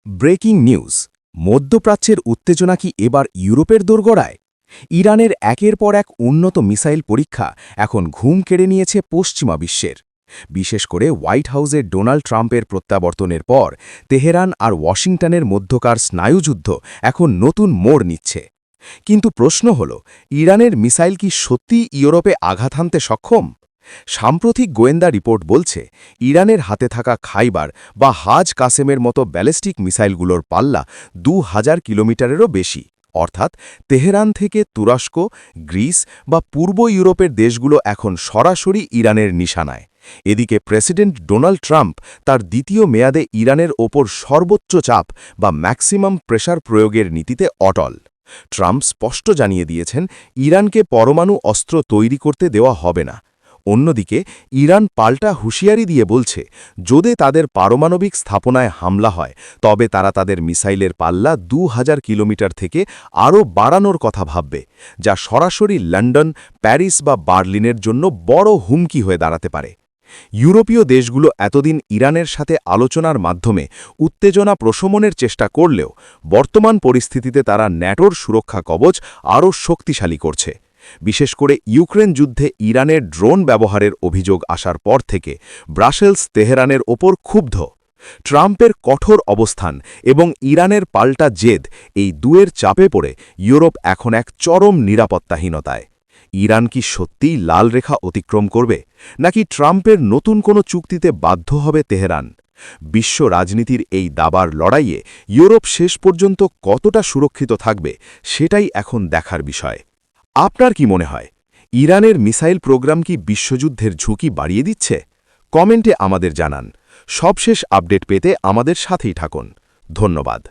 Breaking news, মধ্যপ্রাচ্যের উত্তেজনা কি এবার ইউরোপের দোরগোড়ায়? ইরানের একের পর এক উন্নত মিসাইল পরীক্ষা এখন ঘুম কেড়ে নিয়েছে পশ্চিমা বিশ্বের। বিশেষ করে হোয়াইট হাউসের ডোনাল্ড ট্রাম্পের প্রত্যাবর্তনের পর তেহরান আর ওয়াশিংটনের মধ্যকার স্নায়ুযুদ্ধ এখন নতুন মোড় নিচ্ছে। কিন্তু প্রশ্ন হল, ইরানের মিসাইল কি সত্যিই ইউরোপে আঘাত হানতে সক্ষম? সাম্প্রতিক গোয়েন্দা রিপোর্ট বলছে, ইরানের হাতে থাকা খাইবার বা হাজ কাসেমের মতো ব্যালিস্টিক মিসাইলগুলোর পাল্লা ২,০০০ কিলোমিটারেরও বেশি, অর্থাৎ তেহরান থেকে তুরস্ক, গ্রিস বা পূর্ব ইউরোপের দেশগুলো এখন সরাসরি ইরানের নিশানায়। এদিকে প্রেসিডেন্ট ডোনাল্ড ট্রাম্প তার দ্বিতীয় মেয়াদে ইরানের ওপর সর্বোচ্চ চাপ বা ম্যাক্সিমাম প্রেসার প্রয়োগের নীতিতে অটল। ট্রাম্প স্পষ্ট জানিয়ে দিয়েছেন, ইরানকে পরমাণু অস্ত্র তৈরি করতে দেওয়া হবে না। অন্যদিকে ইরান পাল্টা হুঁশিয়ারি দিয়ে বলছে, যদি তাদের পারমাণবিক স্থাপনায় হামলা হয় তবে তারা তাদের মিসাইলের পাল্লা ২,০০০ কিলোমিটার থেকে আরও বাড়ানোর কথা ভাববে, যা সরাসরি লন্ডন, প্যারিস বা বার্লিনের জন্য বড় হুমকি হয়ে দাঁড়াতে পারে। ইউরোপীয় দেশগুলো এতদিন ইরানের সাথে আলোচনার মাধ্যমে উত্তেজনা প্রশমনের চেষ্টা করলেও বর্তমান পরিস্থিতিতে তারা ন্যাটোর সুরক্ষা কবচ আরও শক্তিশালী করছে। বিশেষ করে ইউক্রেন যুদ্ধে ইরানের ড্রোন ব্যবহারের অভিযোগ আসার পর থেকে ব্রাসেলস তেহরানের ওপর ক্ষুব্ধ। ট্রাম্পের কঠোর অবস্থান এবং ইরানের পাল্টা জেদ, এই দুয়ের চাপে পড়ে ইউরোপ এখন এক চরম নিরাপত্তাহীনতায়। ইরান কি সত্যিই লাল রেখা অতিক্রম করবে, নাকি ট্রাম্পের নতুন কোনো চুক্তিতে বাধ্য হবে তেহরান? বিশ্ব রাজনীতির এই দাবার লড়াইয়ে ইউরোপ শেষ পর্যন্ত কতটা সুরক্ষিত থাকবে, সেটাই এখন দেখার বিষয়। আপনার কি মনে হয়, ইরানের মিসাইল প্রোগ্রাম কি বিশ্বযুদ্ধের ঝুঁকি বাড়িয়ে দিচ্ছে? কমেন্টে আমাদের জানান। সবশেষ আপডেট পেতে আমাদের সাথেই থাকুন। ধন্যবাদ।